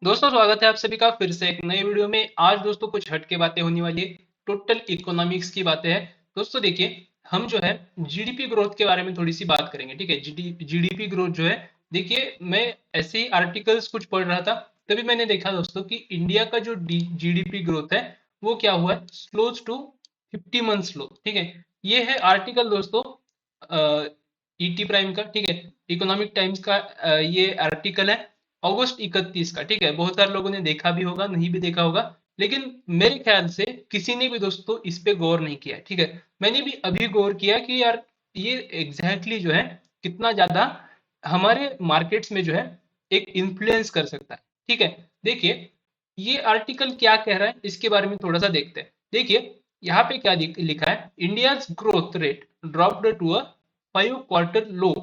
दोस्तों स्वागत है आप सभी का फिर से एक नए वीडियो में। आज दोस्तों कुछ हटके बातें होने वाली है। टोटल इकोनॉमिक्स की बातें हैं। दोस्तों देखिए, हम जो है जीडीपी ग्रोथ के बारे में थोड़ी सी बात करेंगे। ठीक है, जीडीपी ग्रोथ जो है, देखिए मैं ऐसे ही आर्टिकल्स कुछ पढ़ रहा था, तभी मैंने देखा दोस्तों कि इंडिया का जो जीडीपी ग्रोथ है वो क्या हुआ है, स्लोज टू 50 मंथ स्लो। ठीक है, ये है आर्टिकल दोस्तों ईटी प्राइम का। ठीक है, इकोनॉमिक टाइम्स का ये आर्टिकल है अगस्त 31 का। ठीक है, बहुत सारे लोगों ने देखा भी होगा, नहीं भी देखा होगा, लेकिन मेरे ख्याल से किसी ने भी दोस्तों इस पे गौर नहीं किया है। ठीक है, मैंने भी अभी गौर किया कि यार ये एग्जैक्टली जो है कितना ज्यादा हमारे मार्केट्स में जो है एक इन्फ्लुएंस कर सकता है। ठीक है, देखिए ये आर्टिकल क्या कह रहा है इसके बारे में थोड़ा सा देखते हैं। देखिए यहाँ पे क्या लिखा है, India's growth rate dropped to a 5 quarter low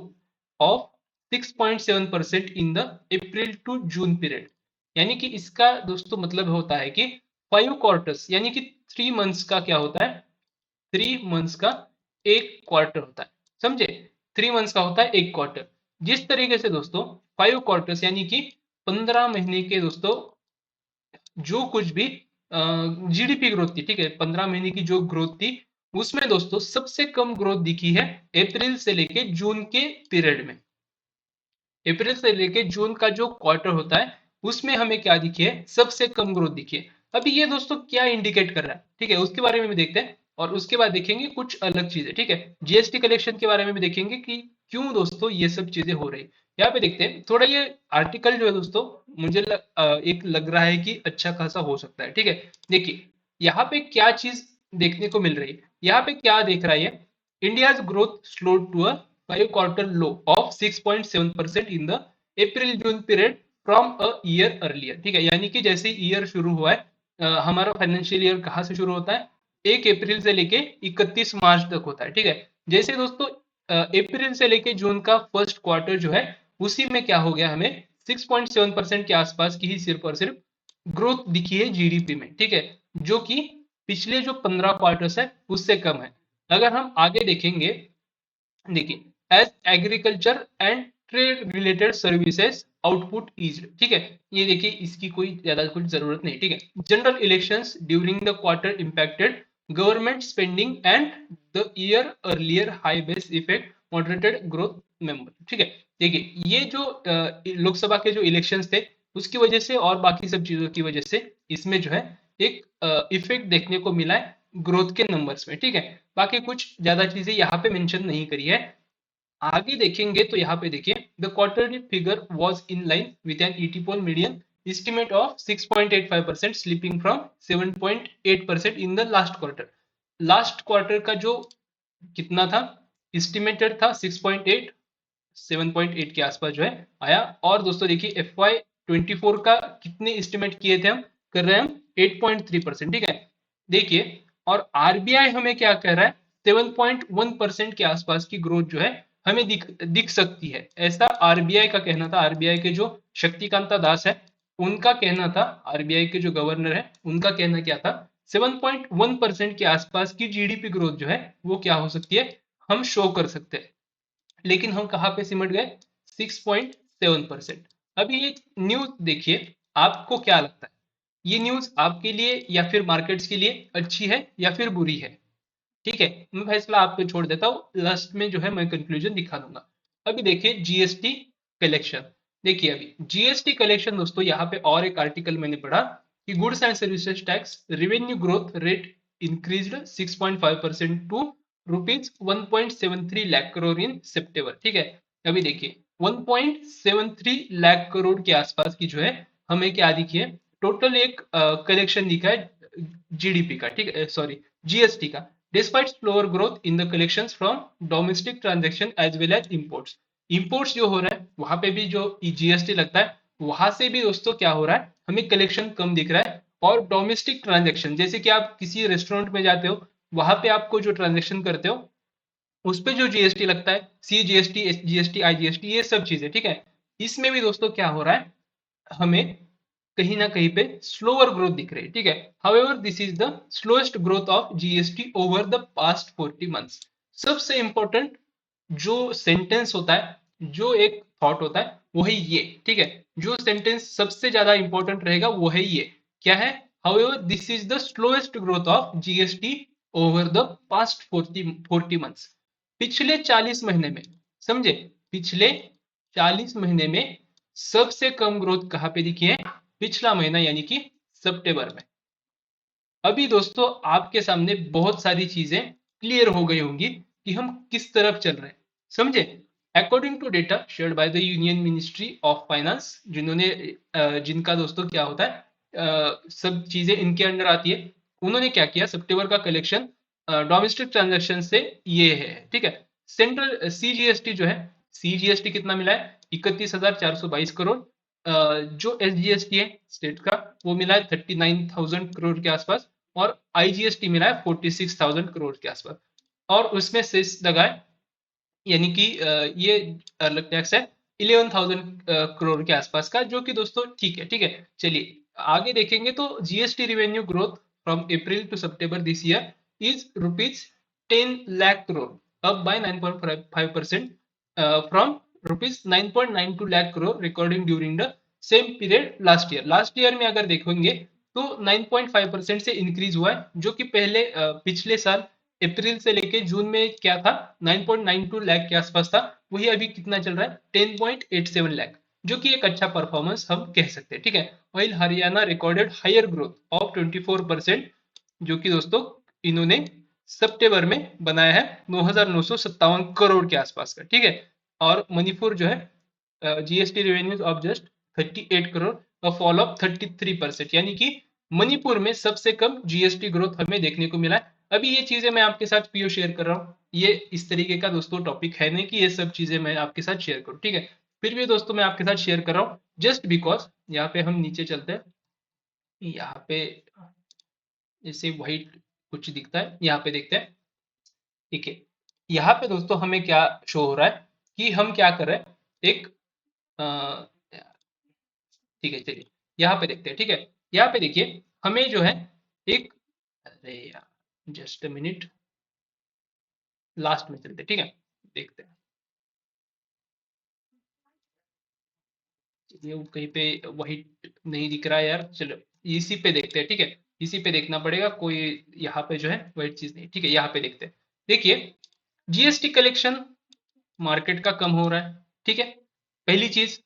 of 6.7% in the April to June period. यानी कि इसका दोस्तों मतलब होता है कि 5 क्वार्टर्स यानी कि 3 मंथ्स का क्या होता है, 3 मंथ्स का एक क्वार्टर होता है। समझे, 3 मंथ्स का होता है एक क्वार्टर। जिस तरीके से दोस्तों 5 क्वार्टर्स यानी कि 15 महीने के दोस्तों जो कुछ भी जीडीपी ग्रोथ थी, ठीक है, 15 महीने की जो ग्रोथ थी उसमें दोस्तों सबसे कम ग्रोथ दिखी है अप्रैल से लेके जून के पीरियड में। अप्रैल से लेके जून का जो क्वार्टर होता है उसमें हमें क्या दिखी है, सबसे कम ग्रोथ दिखी है। अभी ये दोस्तों क्या इंडिकेट कर रहा है, ठीक है, उसके बारे में भी देखते हैं और उसके बाद देखेंगे कुछ अलग चीजें। ठीक है, जीएसटी कलेक्शन के बारे में भी देखेंगे कि क्यों दोस्तों ये सब चीजें हो रही। यहाँ पे देखते हैं थोड़ा, ये आर्टिकल जो है दोस्तों मुझे एक लग रहा है कि अच्छा खासा हो सकता है। ठीक है, देखिए यहाँ पे क्या चीज देखने को मिल रही है, यहाँ पे क्या देख रहा है, India's growth slowed to a 5 quarter low of 6.7% in the April-June period from a year earlier। ठीक है, यानी कि जैसे ईयर शुरू हुआ है, हमारा फाइनेंशियल ईयर कहाँ से शुरू होता है, 1 अप्रैल से लेके 31 मार्च तक होता है। ठीक है, जैसे दोस्तों अप्रैल से लेके जून का फर्स्ट क्वार्टर जो है उसी में क्या हो गया, हमें 6.7% के आसपास की ही सिर्फ और सिर्फ ग्रोथ दिखी है जीडीपी में। ठीक है, जो कि पिछले जो 15 क्वार्टर्स है उससे कम है। अगर हम आगे देखेंगे, देखिए as agriculture and trade related services output is. ठीक है, ये देखिए इसकी कोई ज्यादा कुछ जरूरत नहीं। ठीक है, general elections during the quarter impacted government spending and the year earlier high base effect moderated growth member. ठीक है, देखिए ये जो लोकसभा के जो इलेक्शंस थे उसकी वजह से और बाकी सब चीजों की वजह से इसमें जो है एक इफेक्ट देखने को मिला है ग्रोथ के नंबर्स में। ठीक है, बाकी कुछ ज्यादा चीजें यहाँ पे मेंशन नहीं करी है। आगे देखेंगे तो यहाँ पे देखिए the quarterly figure was in line with an ET poll median estimate of 6.85% sleeping from 7.8% in the last quarter. Last quarter का जो कितना था, एस्टिमेटेड था 6.8, 7.8 के आसपास जो है आया। और दोस्तों देखिए FY24 का कितने एस्टिमेट किए थे, हम कर रहे हैं हम 8.3%। ठीक है, देखिए और आरबीआई हमें क्या कह रहा है, 7.1% के आसपास की ग्रोथ जो है हमें दिख सकती है, ऐसा आरबीआई का कहना था। आरबीआई के जो शक्तिकांता दास है उनका कहना था, आरबीआई के जो गवर्नर है उनका कहना क्या था, 7.1% के आसपास की जीडीपी ग्रोथ जो है वो क्या हो सकती है, हम शो कर सकते हैं। लेकिन हम कहाँ पे सिमट गए, 6.7%। अभी ये न्यूज देखिए, आपको क्या लगता है ये न्यूज आपके लिए या फिर मार्केट्स के लिए अच्छी है या फिर बुरी है। ठीक है, मैं फैसला आप पे छोड़ देता हूँ, लास्ट में जो है मैं कंक्लूजन दिखा दूंगा। अभी देखिए जीएसटी कलेक्शन। देखिए अभी जीएसटी कलेक्शन दोस्तों, यहाँ पे और एक आर्टिकल मैंने पढ़ा कि goods and services tax revenue growth rate increased 6.5% to rupees 1.73 lakh crore in सितंबर। ठीक है, अभी देखिए 1.73 लाख करोड़ के आसपास की जो है हमें क्या दिखी है, टोटल एक कलेक्शन दिखा है जीडीपी का। ठीक है, सॉरी, जीएसटी का। Despite slower growth in the collections from domestic transaction as well as imports. Imports जो हो रहा है वहां पे भी जो जीएसटी लगता है वहां से भी दोस्तों क्या हो रहा है, हमें कलेक्शन कम दिख रहा है। और डोमेस्टिक ट्रांजैक्शन जैसे कि आप किसी रेस्टोरेंट में जाते हो, वहां पे आपको जो ट्रांजैक्शन करते हो उस पे जो जीएसटी लगता है, C GST, S GST, I GST, ये सब चीजें। ठीक है, इसमें भी दोस्तों क्या हो रहा है, हमें कहीं ना कहीं पे स्लोअर ग्रोथ दिख रही है। ठीक है, however this is the slowest growth of GST over the past 40 months. सबसे इंपॉर्टेंट जो सेंटेंस होता है, जो एक थॉट होता है, वही ये। ठीक है, जो सेंटेंस सबसे ज्यादा इंपॉर्टेंट रहेगा वो है ये, क्या है, however this is the slowest growth of GST over the past 40 months. पिछले 40 महीने में, समझे, पिछले 40 महीने में सबसे कम ग्रोथ कहां पे दिखी है, पिछला महीना यानी कि सितंबर में। अभी दोस्तों आपके सामने बहुत सारी चीजें क्लियर हो गई होंगी कि हम किस तरफ चल रहे हैं, समझे। According to data shared by the union ministry of finance, जिन्होंने जिनका दोस्तों क्या होता है, सब चीजें इनके अंडर आती है, उन्होंने क्या किया, सितंबर का कलेक्शन डोमेस्टिक ट्रांजैक्शन से ये है, ठीक है। सेंट्रल सीजीएसटी जो है, सीजीएसटी कितना मिला है, 31,422 करोड़। जो एसजीएसटी है स्टेट का, वो मिला है 39,000 करोड़ के आसपास, और आईजीएसटी मिला है 46,000 करोड़ के आसपास। और उसमें सेस लगा है, यानी कि ये अलग टैक्स है 11,000 करोड़ के आसपास का, जो कि दोस्तों ठीक है, ठीक है। चलिए आगे देखेंगे तो GST revenue growth from April to September this year is ₹10 lakh crore, up by 9.5% फ्रॉम ₹9.92 lakh crore recording during the same period last year. Last year में अगर देखेंगे तो 9.5% से इंक्रीज हुआ है, जो कि पहले पिछले साल अप्रैल से लेके जून में क्या था, 9.92 लाख के आसपास था, वही अभी कितना चल रहा है, 10.87 लाख, जो कि एक अच्छा परफॉर्मेंस हम कह सकते हैं, ठीक है। वही Haryana recorded higher growth of 24%, जो कि दोस्तों इन्होंने सितंबर में बनाया है 9,957 करोड़ के आसपास का, ठीक है। और मणिपुर जो है GST revenues of just 38 crore, a fall of 33%, यानी कि मणिपुर में सबसे कम जीएसटी ग्रोथ हमें देखने को मिला है। अभी ये चीजें मैं आपके साथ पीओ शेयर कर रहा हूँ, ये इस तरीके का दोस्तों टॉपिक है नहीं कि ये सब चीजें मैं आपके साथ शेयर करूँ, ठीक है। फिर भी दोस्तों मैं आपके साथ शेयर कर रहा हूँ जस्ट बिकॉज। यहाँ पे हम नीचे चलते हैं, यहाँ पे जैसे व्हाइट कुछ दिखता है, यहाँ पे देखते हैं, ठीक है। यहाँ पे दोस्तों हमें क्या शो हो रहा है कि हम क्या कर रहे हैं, एक ठीक है, चलिए यहाँ पे देखते हैं, ठीक है। यहाँ पे देखिए हमें जो है एक, अरे यार जस्ट अ मिनट, लास्ट में चलते हैं, ठीक है, देखते हैं। ये कहीं पे वही नहीं दिख रहा है यार, चलो इसी पे देखते हैं, ठीक है। इसी पे देखना पड़ेगा, कोई यहाँ पे जो है वही चीज नहीं, ठीक है। यहाँ पे देखते हैं, देखिए जीएसटी कलेक्शन मार्केट का कम हो रहा है, ठीक है, पहली चीज।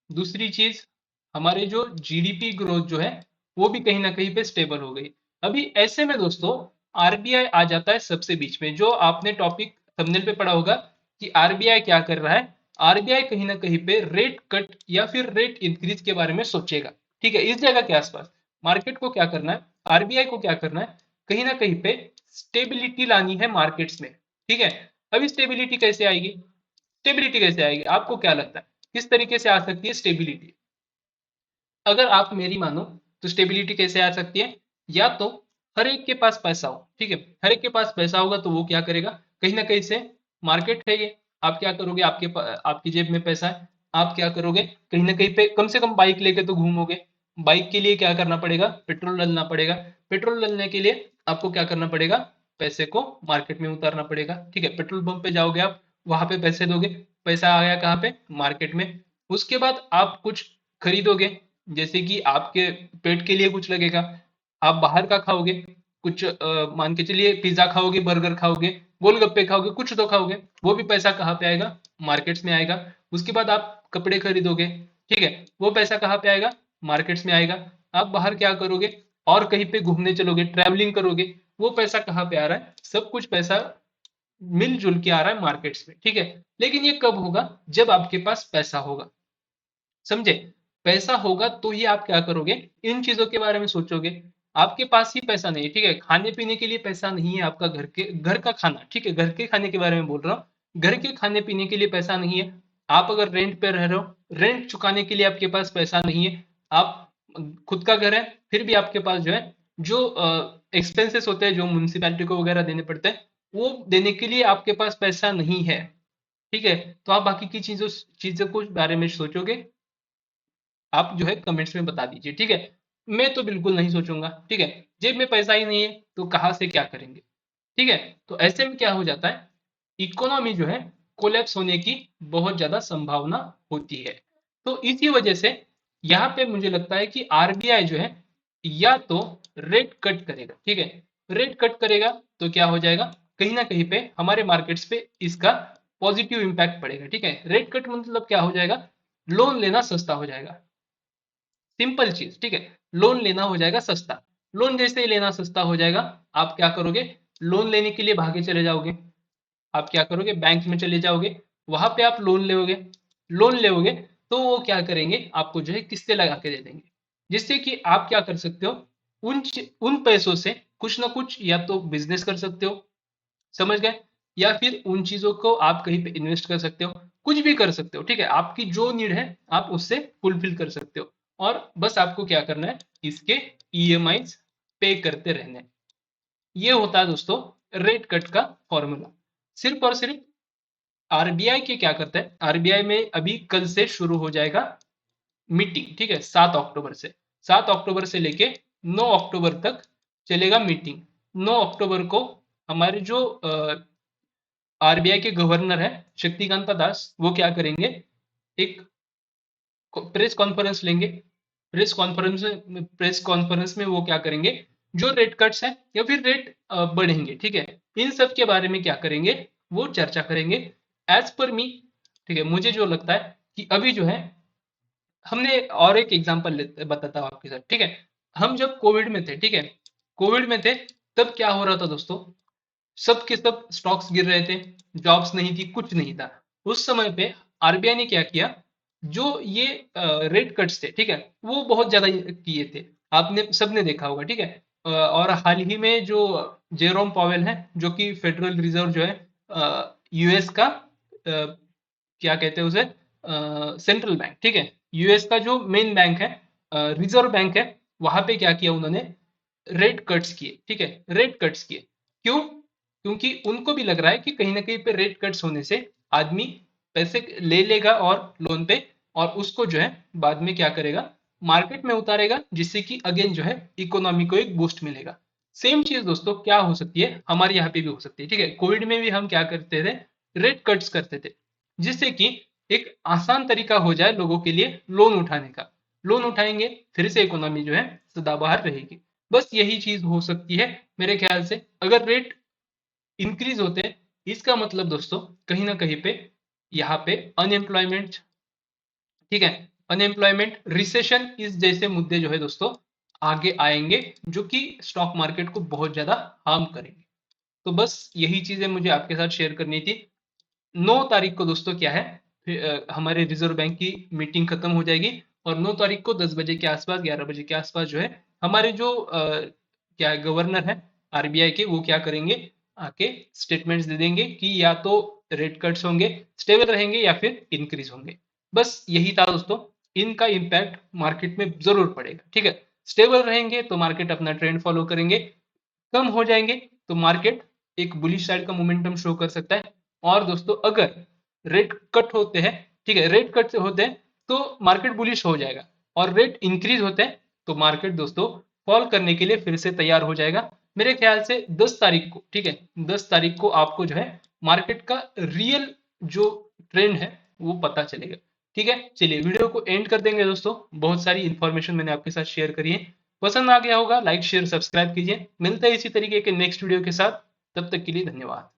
दूसरी चीज, हमारे जो जीडीपी ग्रोथ जो है वो भी कहीं ना कहीं पे स्टेबल हो गई। अभी ऐसे में दोस्तों आरबीआई आ जाता है सबसे बीच में, जो आपने टॉपिक थंबनेल पे पढ़ा होगा कि आरबीआई क्या कर रहा है, आरबीआई कहीं ना कहीं पे रेट कट या फिर रेट इंक्रीज के बारे में सोचेगा, ठीक है। इस जगह के आसपास मार्केट को क्या करना है, आरबीआई को क्या करना है, कहीं ना कहीं पे स्टेबिलिटी लानी है मार्केट्स में, ठीक है। अभी स्टेबिलिटी कैसे आएगी, स्टेबिलिटी कैसे आएगी, आपको क्या लगता है किस तरीके से आ सकती है स्टेबिलिटी, अगर आप मेरी मानो तो स्टेबिलिटी कैसे आ सकती है, या तो हर एक के पास पैसा हो, ठीक है। हर एक के पास पैसा होगा तो वो क्या करेगा, कहीं ना कहीं से, मार्केट है ये, आप क्या करोगे, आपकी जेब में पैसा है, आप क्या करोगे, कहीं ना कहीं पे कम से कम बाइक लेके तो घूमोगे। बाइक के लिए क्या करना पड़ेगा, पेट्रोल डलना पड़ेगा। पेट्रोल डलने के लिए आपको क्या करना पड़ेगा, पैसे को मार्केट में उतारना पड़ेगा, ठीक है। पेट्रोल पंप पे जाओगे आप, वहां पे पैसे दोगे, पैसा आ गया कहाँ पे, मार्केट में। उसके बाद आप कुछ खरीदोगे, जैसे कि आपके पेट के लिए कुछ लगेगा, आप बाहर का खाओगे, कुछ मान के चलिए पिज्जा खाओगे, बर्गर खाओगे, गोलगप्पे खाओगे, कुछ तो खाओगे, वो भी पैसा कहाँ पे आएगा, मार्केट्स में आएगा। उसके बाद आप कपड़े खरीदोगे, ठीक है, वो पैसा कहाँ पे आएगा, मार्केट्स में आएगा। आप बाहर क्या करोगे, और कहीं पे घूमने चलोगे, ट्रैवलिंग करोगे, वो पैसा कहाँ पे आ रहा है, सब कुछ पैसा मिलजुल के आ रहा है मार्केट्स में, ठीक है। लेकिन ये कब होगा, जब आपके पास पैसा होगा, समझे। पैसा होगा तो ही आप क्या करोगे, इन चीजों के बारे में सोचोगे। आपके पास ही पैसा नहीं है, ठीक है, खाने पीने के लिए पैसा नहीं है, आपका घर का खाना, ठीक है, घर के खाने के बारे में बोल रहा हूँ, घर के खाने पीने के लिए पैसा नहीं है। आप अगर रेंट पे रह रहे हो, रेंट चुकाने के लिए आपके पास पैसा नहीं है। आप खुद का घर है, फिर भी आपके पास जो है, जो एक्सपेंसेस होते हैं, जो म्यूनिसिपैलिटी को वगैरह देने पड़ते हैं, वो देने के लिए आपके पास पैसा नहीं है, ठीक है। तो आप बाकी की चीजों को बारे में सोचोगे, आप जो है कमेंट्स में बता दीजिए, ठीक है। मैं तो बिल्कुल नहीं सोचूंगा, ठीक है, जेब में पैसा ही नहीं है तो कहाँ से क्या करेंगे, ठीक है। तो ऐसे में क्या हो जाता है, इकोनॉमी जो है कोलैप्स होने की बहुत ज्यादा संभावना होती है। तो इसी वजह से यहाँ पे मुझे लगता है कि आरबीआई जो है या तो रेट कट करेगा, ठीक है। रेट कट करेगा तो क्या हो जाएगा, कहीं ना कहीं पे हमारे मार्केट्स पे इसका पॉजिटिव इंपैक्ट पड़ेगा, ठीक है। रेट कट मतलब क्या हो जाएगा, लोन लेना सस्ता हो जाएगा, सिंपल चीज, ठीक है। लोन लेना हो जाएगा सस्ता। लोन जैसे ही लेना सस्ता हो जाएगा, आप क्या करोगे, लोन लेने के लिए भागे चले जाओगे। आप क्या करोगे, बैंक में चले जाओगे, वहां पे आप लोन लोगे। लोन लोगे तो वो क्या करेंगे, आपको जो है किस्तें लगा के दे देंगे, जिससे कि आप क्या कर सकते हो, उन पैसों से कुछ ना कुछ या तो बिजनेस कर सकते हो, समझ गए, या फिर उन चीजों को आप कहीं पे इन्वेस्ट कर सकते हो, कुछ भी कर सकते हो, ठीक है। आपकी जो नीड है आप उससे फुलफिल कर सकते हो, और बस आपको क्या करना है, इसके ईएमआई पे करते रहने हैं। ये होता है दोस्तों रेट कट का फॉर्मूला। सिर्फ और सिर्फ आरबीआई के क्या करता है, आरबीआई में अभी कल से शुरू हो जाएगा मीटिंग, ठीक है, 7 अक्टूबर से। 7 अक्टूबर से लेके 9 अक्टूबर तक चलेगा मीटिंग। 9 अक्टूबर को हमारे जो आरबीआई के गवर्नर है शक्तिकांता दास, वो क्या करेंगे, एक प्रेस कॉन्फ्रेंस लेंगे। प्रेस कॉन्फ्रेंस में वो क्या करेंगे, जो रेट कट्स हैं या फिर रेट बढ़ेंगे, ठीक है, इन सब के बारे में क्या करेंगे, वो चर्चा करेंगे। एज पर मी, ठीक है, मुझे जो लगता है कि अभी जो है, हमने और एक एग्जांपल बताता हूँ आपके साथ, ठीक है। हम जब कोविड में थे, ठीक है, कोविड में थे, तब क्या हो रहा था दोस्तों, सब के सब स्टॉक्स गिर रहे थे, जॉब्स नहीं थी, कुछ नहीं था। उस समय पे आरबीआई ने क्या किया, जो ये रेट कट्स थे, ठीक है, वो बहुत ज्यादा किए थे, आपने सबने देखा होगा, ठीक है। और हाल ही में जो जेरोम पॉवेल है, जो कि फेडरल रिजर्व जो है यूएस का, क्या कहते हैं उसे, सेंट्रल बैंक, ठीक है, यूएस का जो मेन बैंक है, रिजर्व बैंक है, वहां पे क्या किया उन्होंने, रेट कट्स किए, ठीक है, रेट कट्स किए। क्यों, क्योंकि उनको भी लग रहा है कि कहीं ना कहीं पे रेट कट्स होने से आदमी पैसे ले लेगा और लोन पे, और उसको जो है बाद में क्या करेगा, मार्केट में उतारेगा, जिससे कि अगेन जो है इकोनॉमी को एक बूस्ट मिलेगा। सेम चीज दोस्तों क्या हो सकती है, हमारे यहाँ पे भी हो सकती है, ठीक है। कोविड में भी हम क्या करते थे, रेट कट्स करते थे, जिससे कि एक आसान तरीका हो जाए लोगों के लिए लोन उठाने का। लोन उठाएंगे, फिर से इकोनॉमी जो है सदाबहार रहेगी। बस यही चीज हो सकती है मेरे ख्याल से। अगर रेट इंक्रीज होते हैं, इसका मतलब दोस्तों कहीं ना कहीं पे यहाँ पे अनएम्प्लॉयमेंट, ठीक है, अनएम्प्लॉयमेंट, रिसेशन, इस जैसे मुद्दे जो है दोस्तों आगे आएंगे, जो कि स्टॉक मार्केट को बहुत ज्यादा हार्म करेंगे। तो बस यही चीजें मुझे आपके साथ शेयर करनी थी। 9 तारीख को दोस्तों क्या है, हमारे रिजर्व बैंक की मीटिंग खत्म हो जाएगी, और 9 तारीख को 10 बजे के आसपास, 11 बजे के आसपास जो है, हमारे जो क्या गवर्नर है आरबीआई के, वो क्या करेंगे, आके स्टेटमेंट्स दे देंगे कि या तो रेट कट्स होंगे, स्टेबल रहेंगे, या फिर इंक्रीज होंगे। बस यही था दोस्तों, इनका इम्पैक्ट मार्केट में जरूर पड़ेगा, ठीक है। स्टेबल रहेंगे तो मार्केट अपना ट्रेंड फॉलो करेंगे, कम हो जाएंगे तो मार्केट एक बुलिश साइड का मोमेंटम शो कर सकता है। और दोस्तों अगर रेट कट होते हैं, ठीक है, रेट कट होते हैं तो मार्केट बुलिश हो जाएगा, और रेट इंक्रीज होते हैं तो मार्केट दोस्तों फॉल करने के लिए फिर से तैयार हो जाएगा। मेरे ख्याल से 10 तारीख को, ठीक है, 10 तारीख को आपको जो है मार्केट का रियल जो ट्रेंड है वो पता चलेगा, ठीक है। चलिए वीडियो को एंड कर देंगे दोस्तों, बहुत सारी इंफॉर्मेशन मैंने आपके साथ शेयर करी है। पसंद आ गया होगा, लाइक शेयर सब्सक्राइब कीजिए। मिलते हैं इसी तरीके के नेक्स्ट वीडियो के साथ, तब तक के लिए धन्यवाद।